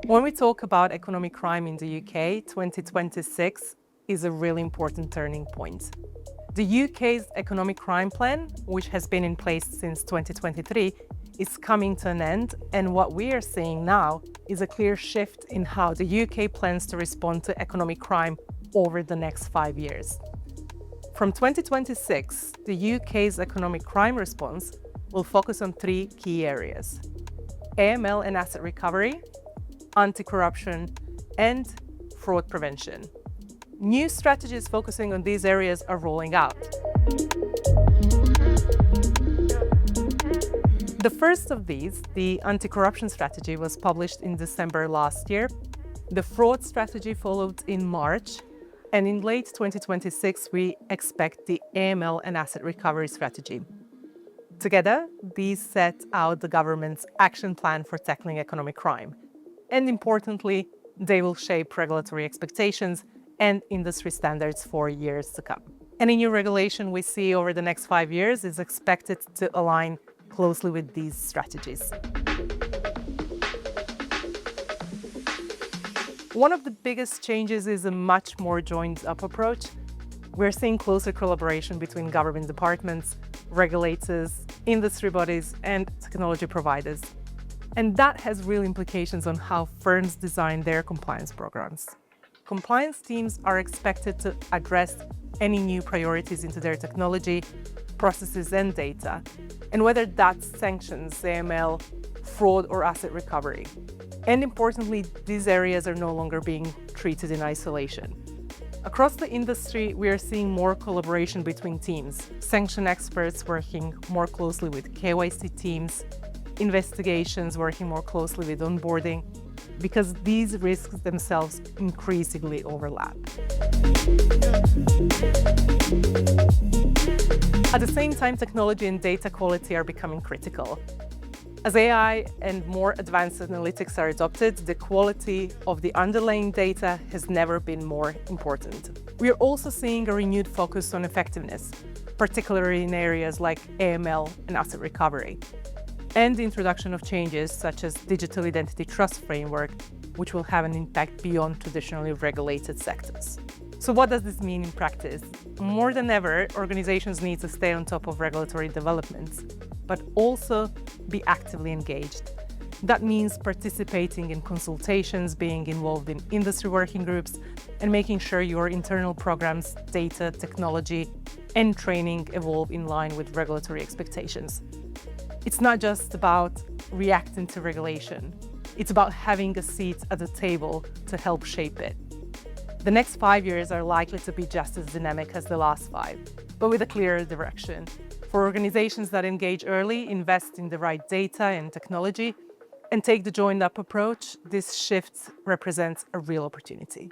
When we talk about economic crime in the UK, 2026 is a really important turning point. The UK's economic crime plan, which has been in place since 2023, is coming to an end, and what we are seeing now is a clear shift in how the UK plans to respond to economic crime over the next 5 years. From 2026, the UK's economic crime response will focus on 3 key areas: AML and asset recovery, anti-corruption, and fraud prevention. New strategies focusing on these areas are rolling out. The first of these, the anti-corruption strategy, was published in December last year. The fraud strategy followed in March, and in late 2026, we expect the AML and asset recovery strategy. Together, these set out the government's action plan for tackling economic crime. And importantly, they will shape regulatory expectations and industry standards for years to come. Any new regulation we see over the next 5 years is expected to align closely with these strategies. One of the biggest changes is a much more joined-up approach. We're seeing closer collaboration between government departments, regulators, industry bodies, and technology providers. And that has real implications on how firms design their compliance programs. Compliance teams are expected to address any new priorities into their technology, processes, and data, and whether that's sanctions, AML, fraud, or asset recovery. And importantly, these areas are no longer being treated in isolation. Across the industry, we are seeing more collaboration between teams, sanction experts working more closely with KYC teams, investigations working more closely with onboarding, because these risks themselves increasingly overlap. At the same time, technology and data quality are becoming critical. As AI and more advanced analytics are adopted, the quality of the underlying data has never been more important. We are also seeing a renewed focus on effectiveness, particularly in areas like AML and asset recovery, and the introduction of changes such as digital identity trust framework, which will have an impact beyond traditionally regulated sectors. So what does this mean in practice? More than ever, organizations need to stay on top of regulatory developments, but also be actively engaged. That means participating in consultations, being involved in industry working groups, and making sure your internal programs, data, technology, and training evolve in line with regulatory expectations. It's not just about reacting to regulation. It's about having a seat at the table to help shape it. The next 5 years are likely to be just as dynamic as the last 5, but with a clearer direction. For organizations that engage early, invest in the right data and technology, and take the joined-up approach, this shift represents a real opportunity.